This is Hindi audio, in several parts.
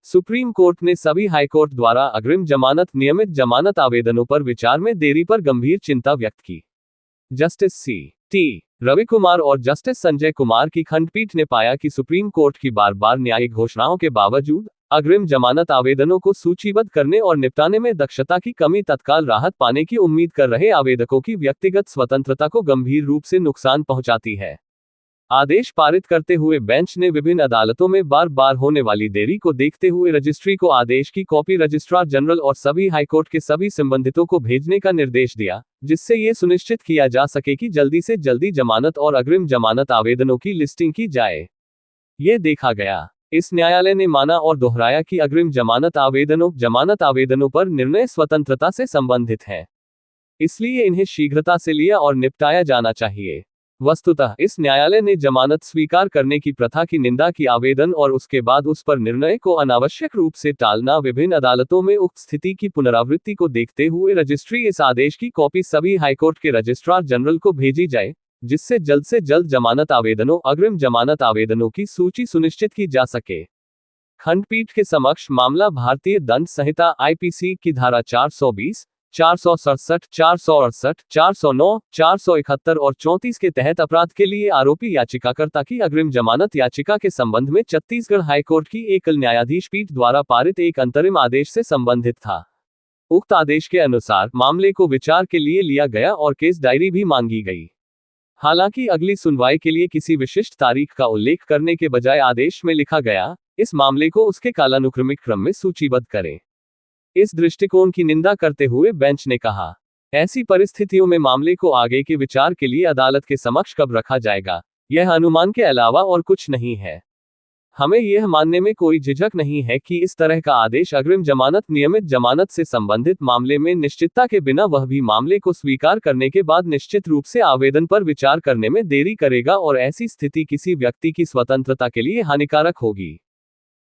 सुप्रीम कोर्ट ने सभी हाईकोर्ट द्वारा अग्रिम जमानत नियमित जमानत आवेदनों पर विचार में देरी पर गंभीर चिंता व्यक्त की। Justice CT. रविकुमार और जस्टिस संजय कुमार की खंडपीठ ने पाया कि सुप्रीम कोर्ट की बार बार न्यायिक घोषणाओं के बावजूद अग्रिम जमानत आवेदनों को सूचीबद्ध करने और निपटाने में दक्षता की कमी तत्काल राहत पाने की उम्मीद कर रहे आवेदकों की व्यक्तिगत स्वतंत्रता को गंभीर रूप से नुकसान पहुंचाती है। आदेश पारित करते हुए बेंच ने विभिन्न अदालतों में बार बार होने वाली देरी को देखते हुए रजिस्ट्री को आदेश की कॉपी रजिस्ट्रार जनरल और सभी हाईकोर्ट के सभी संबंधितों को भेजने का निर्देश दिया, जिससे ये सुनिश्चित किया जा सके कि जल्दी से जल्दी जमानत और अग्रिम जमानत आवेदनों की लिस्टिंग की जाए। ये देखा गया। इस न्यायालय ने माना और दोहराया कि अग्रिम जमानत आवेदनों पर निर्णय स्वतंत्रता से संबंधित है, इसलिए इन्हें शीघ्रता से लिया और निपटाया जाना चाहिए। वस्तुतः इस न्यायालय ने जमानत स्वीकार करने की प्रथा की निंदा की। आवेदन और उसके बाद उस पर निर्णय को अनावश्यक रूप से टालना। विभिन्न अदालतों में उक्त स्थिति की पुनरावृत्ति को देखते हुए रजिस्ट्री इस आदेश की कॉपी सभी हाईकोर्ट के रजिस्ट्रार जनरल को भेजी जाए, जिससे जल्द जमानत आवेदनों अग्रिम जमानत आवेदनों की सूची सुनिश्चित की जा सके। खंडपीठ के समक्ष मामला भारतीय दंड संहिता आईपीसी की धारा 420, 467, 468, 409, 471 और 34 के तहत अपराध के लिए आरोपी याचिकाकर्ता की अग्रिम जमानत याचिका के संबंध में छत्तीसगढ़ हाईकोर्ट की एकल न्यायाधीश पीठ द्वारा पारित एक अंतरिम आदेश से संबंधित था। उक्त आदेश के अनुसार मामले को विचार के लिए लिया गया और केस डायरी भी मांगी गई। हालांकि अगली सुनवाई के लिए किसी विशिष्ट तारीख का उल्लेख करने के बजाय आदेश में लिखा गया, इस मामले को उसके कालानुक्रमिक क्रम में सूचीबद्ध करें। इस दृष्टिकोण की निंदा करते हुए बेंच ने कहा, ऐसी परिस्थितियों में मामले को आगे के विचार के लिए अदालत के समक्ष कब रखा जाएगा, यह अनुमान के अलावा और कुछ नहीं है। हमें यह मानने में कोई झिझक नहीं है कि इस तरह का आदेश अग्रिम जमानत नियमित जमानत से संबंधित मामले में निश्चितता के बिना, वह भी मामले को स्वीकार करने के बाद, निश्चित रूप से आवेदन पर विचार करने में देरी करेगा और ऐसी स्थिति किसी व्यक्ति की स्वतंत्रता के लिए हानिकारक होगी।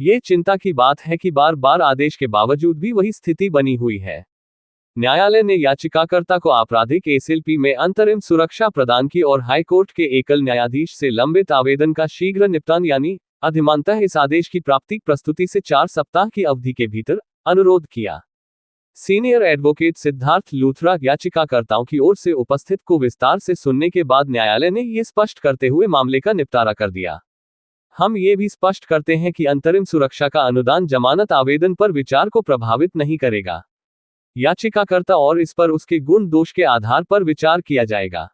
ये चिंता की बात है कि बार बार आदेश के बावजूद भी वही स्थिति बनी हुई है। न्यायालय ने याचिकाकर्ता को आपराधिक एसएलपी में अंतरिम सुरक्षा प्रदान की और हाईकोर्ट के एकल न्यायाधीश से लंबित आवेदन का शीघ्र निपटान यानी अधिमानतः इस आदेश की प्राप्ति प्रस्तुति से 4 सप्ताह की अवधि के भीतर अनुरोध किया। सीनियर एडवोकेट सिद्धार्थ लूथरा याचिकाकर्ताओं की ओर से उपस्थित को विस्तार से सुनने के बाद न्यायालय ने ये स्पष्ट करते हुए मामले का निपटारा कर दिया। हम ये भी स्पष्ट करते हैं कि अंतरिम सुरक्षा का अनुदान जमानत आवेदन पर विचार को प्रभावित नहीं करेगा। याचिकाकर्ता और इस पर उसके गुण दोष के आधार पर विचार किया जाएगा।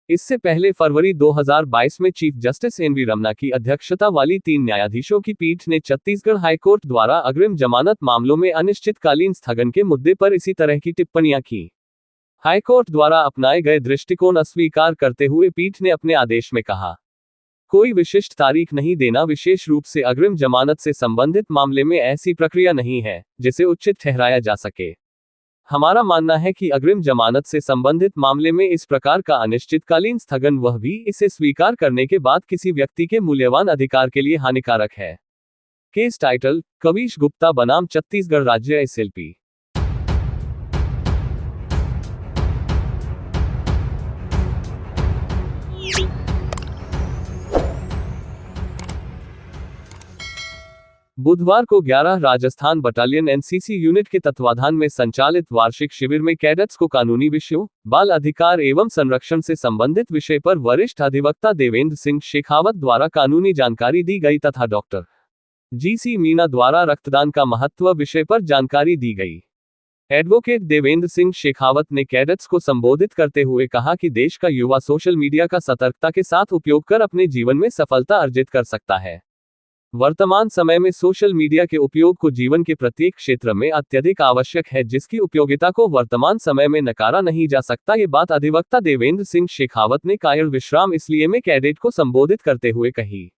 इससे पहले फरवरी 2022 में चीफ जस्टिस एन.वी. रमन्ना की अध्यक्षता वाली 3 न्यायाधीशों की पीठ ने छत्तीसगढ़ हाईकोर्ट द्वारा अग्रिम जमानत मामलों में अनिश्चितकालीन स्थगन के मुद्दे पर इसी तरह की टिप्पणियां की। हाईकोर्ट द्वारा अपनाए गए दृष्टिकोण अस्वीकार करते हुए पीठ ने अपने आदेश में कहा, कोई विशिष्ट तारीख नहीं देना, विशेष रूप से अग्रिम जमानत से संबंधित मामले में ऐसी प्रक्रिया नहीं है जिसे उचित ठहराया जा सके। हमारा मानना है कि अग्रिम जमानत से संबंधित मामले में इस प्रकार का अनिश्चितकालीन स्थगन, वह भी इसे स्वीकार करने के बाद, किसी व्यक्ति के मूल्यवान अधिकार के लिए हानिकारक है। केस टाइटल: कविश गुप्ता बनाम छत्तीसगढ़ राज्य एसएलपी। बुधवार को 11 राजस्थान बटालियन एनसीसी यूनिट के तत्वाधान में संचालित वार्षिक शिविर में कैडेट्स को कानूनी विषयों, बाल अधिकार एवं संरक्षण से संबंधित विषय पर वरिष्ठ अधिवक्ता देवेंद्र सिंह शेखावत द्वारा कानूनी जानकारी दी गई तथा डॉक्टर जी.सी. मीणा द्वारा रक्तदान का महत्व विषय पर जानकारी दी गई। एडवोकेट देवेंद्र सिंह शेखावत ने कैडेट्स को संबोधित करते हुए कहा कि देश का युवा सोशल मीडिया का सतर्कता के साथ उपयोग कर अपने जीवन में सफलता अर्जित कर सकता है। वर्तमान समय में सोशल मीडिया के उपयोग को जीवन के प्रत्येक क्षेत्र में अत्यधिक आवश्यक है, जिसकी उपयोगिता को वर्तमान समय में नकारा नहीं जा सकता। ये बात अधिवक्ता देवेंद्र सिंह शेखावत ने कायर विश्राम इसलिए में कैडेट को संबोधित करते हुए कही।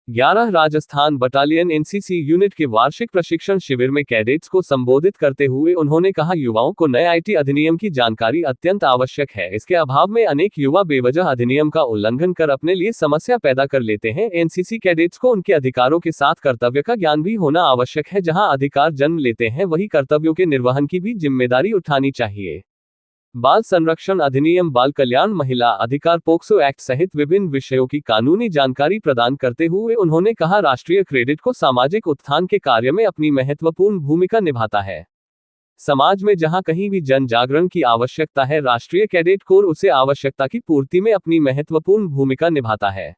11 राजस्थान बटालियन एनसीसी यूनिट के वार्षिक प्रशिक्षण शिविर में कैडेट्स को संबोधित करते हुए उन्होंने कहा, युवाओं को नए आईटी अधिनियम की जानकारी अत्यंत आवश्यक है। इसके अभाव में अनेक युवा बेवजह अधिनियम का उल्लंघन कर अपने लिए समस्या पैदा कर लेते हैं। एनसीसी कैडेट्स को उनके अधिकारों के साथ कर्तव्य का ज्ञान भी होना आवश्यक है। जहां अधिकार जन्म लेते हैं, वही कर्तव्यों के निर्वहन की भी जिम्मेदारी उठानी चाहिए। बाल संरक्षण अधिनियम, बाल कल्याण, महिला अधिकार, पोक्सो एक्ट सहित विभिन्न विषयों की कानूनी जानकारी प्रदान करते हुए उन्होंने कहा, राष्ट्रीय क्रेडिट को सामाजिक उत्थान के कार्य में अपनी महत्वपूर्ण भूमिका निभाता है। समाज में जहां कहीं भी जन जागरण की आवश्यकता है, राष्ट्रीय कैडेट कोर उसे आवश्यकता की पूर्ति में अपनी महत्वपूर्ण भूमिका निभाता है।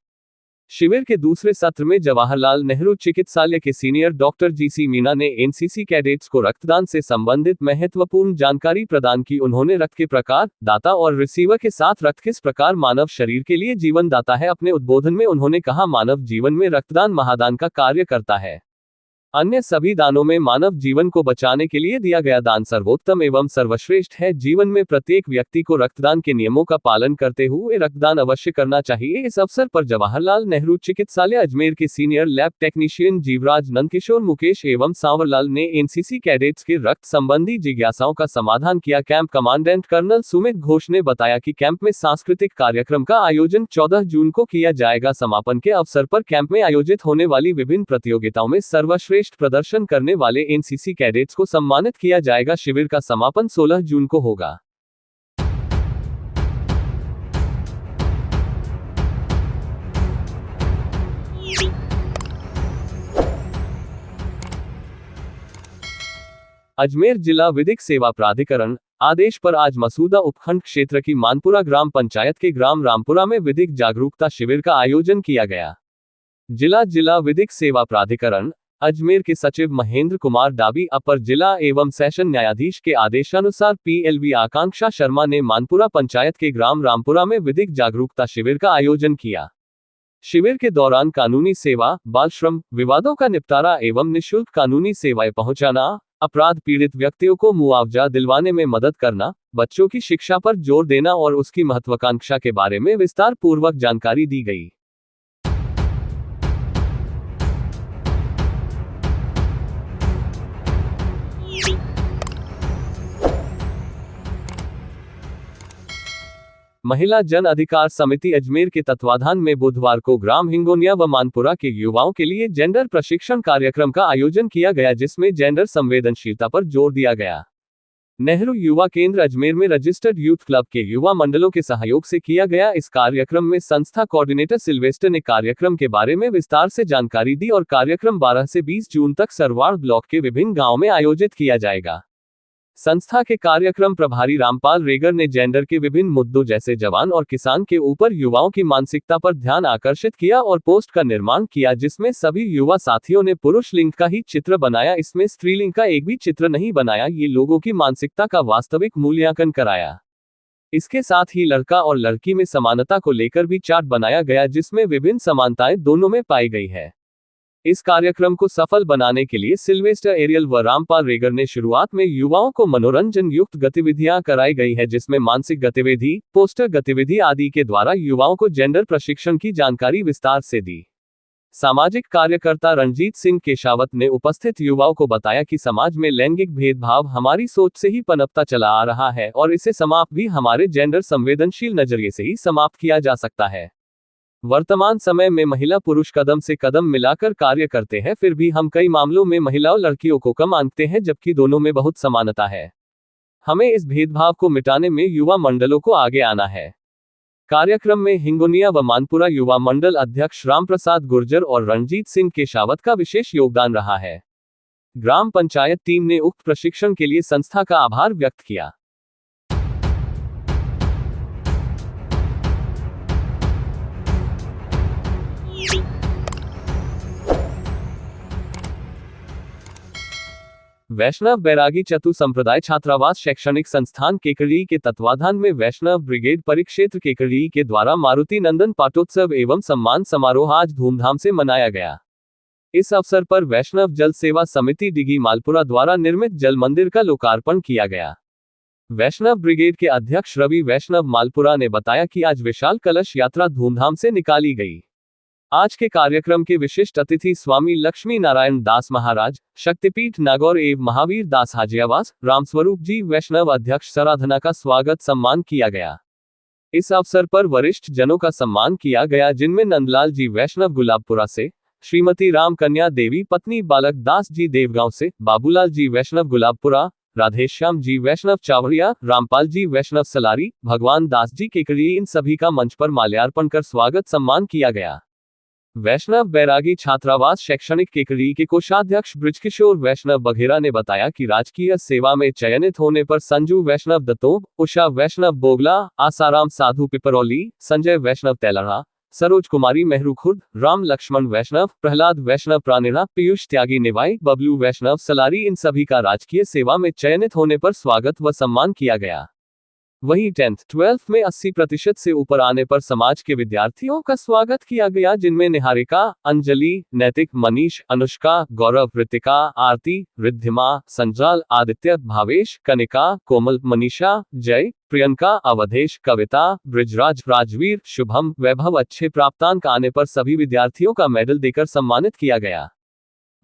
शिविर के दूसरे सत्र में जवाहरलाल नेहरू चिकित्सालय के सीनियर डॉक्टर जीसी मीणा ने एनसीसी कैडेट्स को रक्तदान से संबंधित महत्वपूर्ण जानकारी प्रदान की। उन्होंने रक्त के प्रकार, दाता और रिसीवर के साथ रक्त किस प्रकार मानव शरीर के लिए जीवन दाता है। अपने उद्बोधन में उन्होंने कहा, मानव जीवन में रक्तदान महादान का कार्य करता है। अन्य सभी दानों में मानव जीवन को बचाने के लिए दिया गया दान सर्वोत्तम एवं सर्वश्रेष्ठ है। जीवन में प्रत्येक व्यक्ति को रक्तदान के नियमों का पालन करते हुए रक्तदान अवश्य करना चाहिए। इस अवसर पर जवाहरलाल नेहरू चिकित्सालय अजमेर के senior lab technician Jeevraj, Nandkishore, Mukesh एवं सांवरलाल ने एनसीसी कैडेट्स के रक्त संबंधी जिज्ञासाओं का समाधान किया। Camp commandant colonel Sumit Ghosh ने बताया कि कैंप में सांस्कृतिक कार्यक्रम का आयोजन 14 जून को किया जाएगा। समापन के अवसर पर कैंप में आयोजित होने वाली विभिन्न प्रतियोगिताओं में सर्वश्रेष्ठ प्रदर्शन करने वाले एनसीसी कैडेट्स को सम्मानित किया जाएगा। शिविर का समापन 16 जून को होगा। अजमेर जिला विधिक सेवा प्राधिकरण आदेश पर आज मसूदा उपखंड क्षेत्र की मानपुरा ग्राम पंचायत के ग्राम रामपुरा में विधिक जागरूकता शिविर का आयोजन किया गया। जिला विधिक सेवा प्राधिकरण अजमेर के सचिव महेंद्र कुमार डाबी, अपर जिला एवं सेशन न्यायाधीश के आदेशानुसार पीएलवी आकांक्षा शर्मा ने मानपुरा पंचायत के ग्राम रामपुरा में विधिक जागरूकता शिविर का आयोजन किया। शिविर के दौरान कानूनी सेवा, बाल श्रम विवादों का निपटारा एवं निःशुल्क कानूनी सेवाएं पहुंचाना, अपराध पीड़ित व्यक्तियों को मुआवजा दिलवाने में मदद करना, बच्चों की शिक्षा पर जोर देना और उसकी महत्वाकांक्षा के बारे में विस्तार पूर्वक जानकारी दी गई। महिला जन अधिकार समिति अजमेर के तत्वाधान में बुधवार को ग्राम हिंगोनिया व मानपुरा के युवाओं के लिए जेंडर प्रशिक्षण कार्यक्रम का आयोजन किया गया, जिसमें जेंडर संवेदनशीलता पर जोर दिया गया। नेहरू युवा केंद्र अजमेर में रजिस्टर्ड यूथ क्लब के युवा मंडलों के सहयोग से किया गया। इस कार्यक्रम में संस्था कोऑर्डिनेटर सिल्वेस्टर ने कार्यक्रम के बारे में विस्तार से जानकारी दी और कार्यक्रम 12 से 20 जून तक सरवाड़ ब्लॉक के विभिन्न गांवों में आयोजित किया जाएगा। संस्था के कार्यक्रम प्रभारी रामपाल रेगर ने जेंडर के विभिन्न मुद्दों जैसे जवान और किसान के ऊपर युवाओं की मानसिकता पर ध्यान आकर्षित किया और पोस्ट का निर्माण किया, जिसमें सभी युवा साथियों ने पुरुष लिंग का ही चित्र बनाया। इसमें स्त्रीलिंग का एक भी चित्र नहीं बनाया। ये लोगों की मानसिकता का वास्तविक मूल्यांकन कराया। इसके साथ ही लड़का और लड़की में समानता को लेकर भी चार्ट बनाया गया, जिसमें विभिन्न समानताएं दोनों में पाई गई है। इस कार्यक्रम को सफल बनाने के लिए सिल्वेस्टर एरियल व रामपाल रेगर ने शुरुआत में युवाओं को मनोरंजन युक्त गतिविधियां कराई गई है, जिसमें मानसिक गतिविधि, पोस्टर गतिविधि आदि के द्वारा युवाओं को जेंडर प्रशिक्षण की जानकारी विस्तार से दी। सामाजिक कार्यकर्ता रणजीत सिंह केशावत ने उपस्थित युवाओं को बताया कि समाज में लैंगिक भेदभाव हमारी सोच से ही पनपता चला आ रहा है और इसे समाप्त भी हमारे जेंडर संवेदनशील नजरिए से ही समाप्त किया जा सकता है। वर्तमान समय में महिला पुरुष कदम से कदम मिलाकर कार्य करते हैं, फिर भी हम कई मामलों में महिलाओं लड़कियों को कम आंकते हैं, जबकि दोनों में बहुत समानता है। हमें इस भेदभाव को मिटाने में युवा मंडलों को आगे आना है। कार्यक्रम में हिंगोनिया व मानपुरा युवा मंडल अध्यक्ष रामप्रसाद गुर्जर और रणजीत सिंह केशावत का विशेष योगदान रहा है। ग्राम पंचायत टीम ने उक्त प्रशिक्षण के लिए संस्था का आभार व्यक्त किया। वैष्णव बैरागी चतु संप्रदाय छात्रावास शैक्षणिक संस्थान केकड़ी के तत्वाधान में वैष्णव ब्रिगेड परिक्षेत्र केकड़ी के द्वारा मारुति नंदन पाटोत्सव एवं सम्मान समारोह आज धूमधाम से मनाया गया। इस अवसर पर वैष्णव जल सेवा समिति डिगी मालपुरा द्वारा निर्मित जल मंदिर का लोकार्पण किया गया। वैष्णव ब्रिगेड के अध्यक्ष रवि वैष्णव मालपुरा ने बताया कि आज विशाल कलश यात्रा धूमधाम से निकाली गई। आज के कार्यक्रम के विशिष्ट अतिथि स्वामी लक्ष्मी नारायण दास महाराज, शक्तिपीठ नागौर एवं महावीर दास हाजियावास, रामस्वरूप जी वैष्णव अध्यक्ष सराधना का स्वागत सम्मान किया गया। इस अवसर पर वरिष्ठ जनों का सम्मान किया गया, जिनमें नंदलाल जी वैष्णव गुलाबपुरा से, श्रीमती राम कन्या देवी पत्नी बालक दास जी देवगांव से, बाबूलाल जी वैष्णव गुलाबपुरा, राधेश्याम जी वैष्णव चावड़िया, रामपाल जी वैष्णव सलारी, भगवान दास जी केकड़ी, इन सभी का मंच पर माल्यार्पण कर स्वागत सम्मान किया गया। वैष्णव बैरागी छात्रावास शैक्षणिक केकड़ी के कोषाध्यक्ष बृजकिशोर वैष्णव बघेरा ने बताया कि राजकीय सेवा में चयनित होने पर संजू वैष्णव दत्तों, उषा वैष्णव बोगला, आसाराम साधु पिपरौली, संजय वैष्णव तेलड़ा, सरोज कुमारी मेहरू खुर्द, राम लक्ष्मण वैष्णव, प्रहलाद वैष्णव प्राणिरा, पीयूष त्यागी निवाई, बबलू वैष्णव सलारी, इन सभी का राजकीय सेवा में चयनित होने पर स्वागत व सम्मान किया गया। वहीं 10th 12th में 80% से ऊपर आने पर समाज के विद्यार्थियों का स्वागत किया गया, जिनमें निहारिका, अंजलि, नैतिक, मनीष, अनुष्का, गौरव, ऋतिका, आरती, रिद्धिमा, संजाल, आदित्य, भावेश, कनिका, कोमल, मनीषा, जय, प्रियंका, अवधेश, कविता, ब्रिजराज, राजवीर, शुभम, वैभव अच्छे प्राप्तांक आने पर सभी विद्यार्थियों का मेडल देकर सम्मानित किया गया।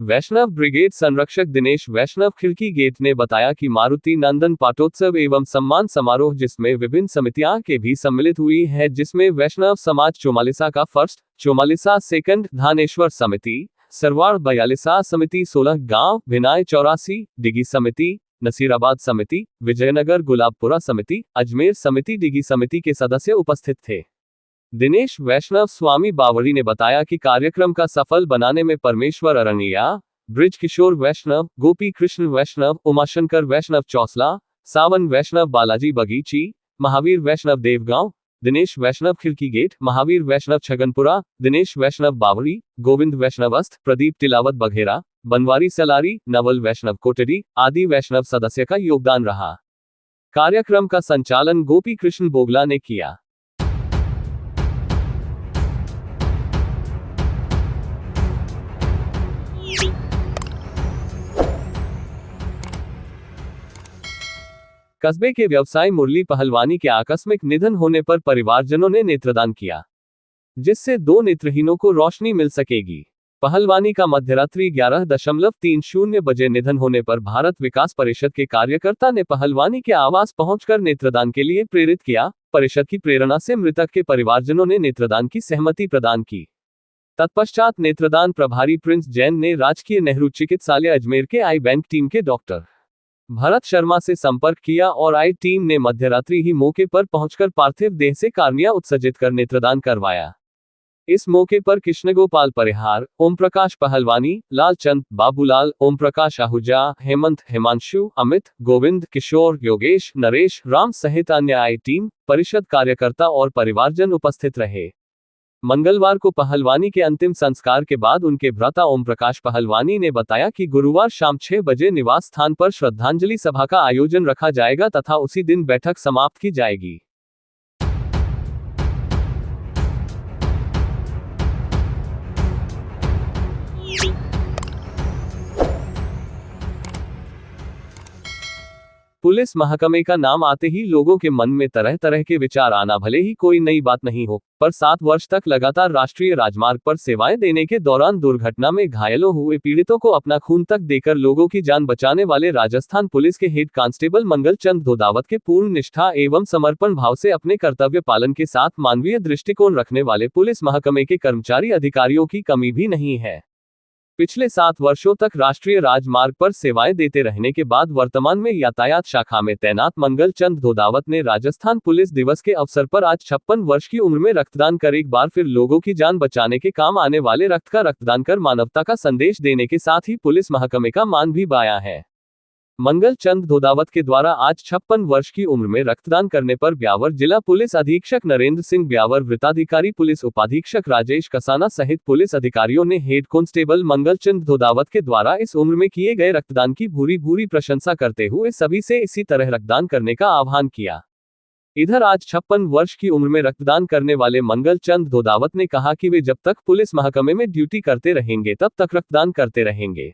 वैष्णव ब्रिगेड संरक्षक दिनेश वैष्णव खिड़की गेट ने बताया कि मारुति नंदन पाटोत्सव एवं सम्मान समारोह जिसमें विभिन्न समितियां के भी सम्मिलित हुई है, जिसमें वैष्णव समाज चौमालिसा का फर्स्ट, चौमालिसा सेकंड, धानेश्वर समिति, सरवाड़ बयालिसा समिति, 16 गांव, भिनाय 84, डिगी समिति, नसीराबाद समिति, विजयनगर गुलाबपुरा समिति, अजमेर समिति, डिगी समिति के सदस्य उपस्थित थे। दिनेश वैष्णव स्वामी बावड़ी ने बताया कि कार्यक्रम का सफल बनाने में परमेश्वर अरनिया, ब्रिज किशोर वैष्णव, गोपी कृष्ण वैष्णव, उमाशंकर वैष्णव चौसला, सावन वैष्णव बालाजी बगीची, महावीर वैष्णव देवगांव, दिनेश वैष्णव खिड़की गेट, महावीर वैष्णव छगनपुरा, दिनेश वैष्णव बावड़ी, गोविंद वैष्णव अस्त, प्रदीप तिलावत बघेरा, बनवारी सलारी, नवल वैष्णव कोटड़ी आदि वैष्णव सदस्य का योगदान रहा। कार्यक्रम का संचालन गोपी कृष्ण बोगला ने किया। कस्बे के व्यवसायी मुरली पहलवानी के आकस्मिक निधन होने पर परिवारजनों ने नेत्रदान किया, जिससे 2 नेत्रहीनों को रोशनी मिल सकेगी। पहलवानी का मध्यरात्रि 11:30 बजे निधन होने पर भारत विकास परिषद के कार्यकर्ता ने पहलवानी के आवास पहुंचकर नेत्रदान के लिए प्रेरित किया। परिषद की प्रेरणा से मृतक के परिवारजनों ने नेत्रदान की सहमति प्रदान की। तत्पश्चात नेत्रदान प्रभारी प्रिंस जैन ने राजकीय नेहरू चिकित्सालय अजमेर के आई बैंक टीम के डॉक्टर भरत शर्मा से संपर्क किया और आई टीम ने मध्यरात्रि ही मौके पर पहुंचकर पार्थिव देह से कार्निया उत्सर्जित कर नेत्रदान करवाया। इस मौके पर कृष्णगोपाल परिहार, ओम प्रकाश पहलवानी, लालचंद, बाबूलाल, ओम प्रकाश आहूजा, हेमंत, हिमांशु, अमित, गोविंद, किशोर, योगेश, नरेश, राम सहित अन्य आई टीम, परिषद कार्यकर्ता और परिवारजन उपस्थित रहे। मंगलवार को पहलवानी के अंतिम संस्कार के बाद उनके भ्राता ओम प्रकाश पहलवानी ने बताया कि गुरुवार शाम 6 बजे निवास स्थान पर श्रद्धांजलि सभा का आयोजन रखा जाएगा तथा उसी दिन बैठक समाप्त की जाएगी। पुलिस महकमे का नाम आते ही लोगों के मन में तरह तरह के विचार आना भले ही कोई नई बात नहीं हो, पर 7 वर्ष तक लगातार राष्ट्रीय राजमार्ग पर सेवाएं देने के दौरान दुर्घटना में घायलों हुए पीड़ितों को अपना खून तक देकर लोगों की जान बचाने वाले राजस्थान पुलिस के हेड कांस्टेबल मंगल चंद धोदावत के पूर्ण निष्ठा एवं समर्पण भाव से अपने कर्तव्य पालन के साथ मानवीय दृष्टिकोण रखने वाले पुलिस महकमे के कर्मचारी अधिकारियों की कमी भी नहीं है। पिछले 7 वर्षों तक राष्ट्रीय राजमार्ग पर सेवाएं देते रहने के बाद वर्तमान में यातायात शाखा में तैनात मंगल चंद धोदावत ने राजस्थान पुलिस दिवस के अवसर पर आज 56 वर्ष की उम्र में रक्तदान कर एक बार फिर लोगों की जान बचाने के काम आने वाले रक्त का रक्तदान कर मानवता का संदेश देने के साथ ही पुलिस महकमे का मान भी बाया है। मंगल चंद धोदावत के द्वारा आज 56 वर्ष की उम्र में रक्तदान करने पर ब्यावर जिला पुलिस अधीक्षक नरेंद्र सिंह ब्यावर, वृत्ताधिकारी पुलिस उपाधीक्षक राजेश कसाना सहित पुलिस अधिकारियों ने हेड कांस्टेबल मंगल चंद धोदावत के द्वारा इस उम्र में किए गए रक्तदान की भूरी भूरी प्रशंसा करते हुए सभी से इसी तरह रक्तदान करने का आह्वान किया। इधर आज 56 वर्ष की उम्र में रक्तदान करने वाले मंगल चंद धोदावत ने कहा कि वे जब तक पुलिस महकमे में ड्यूटी करते रहेंगे तब तक रक्तदान करते रहेंगे।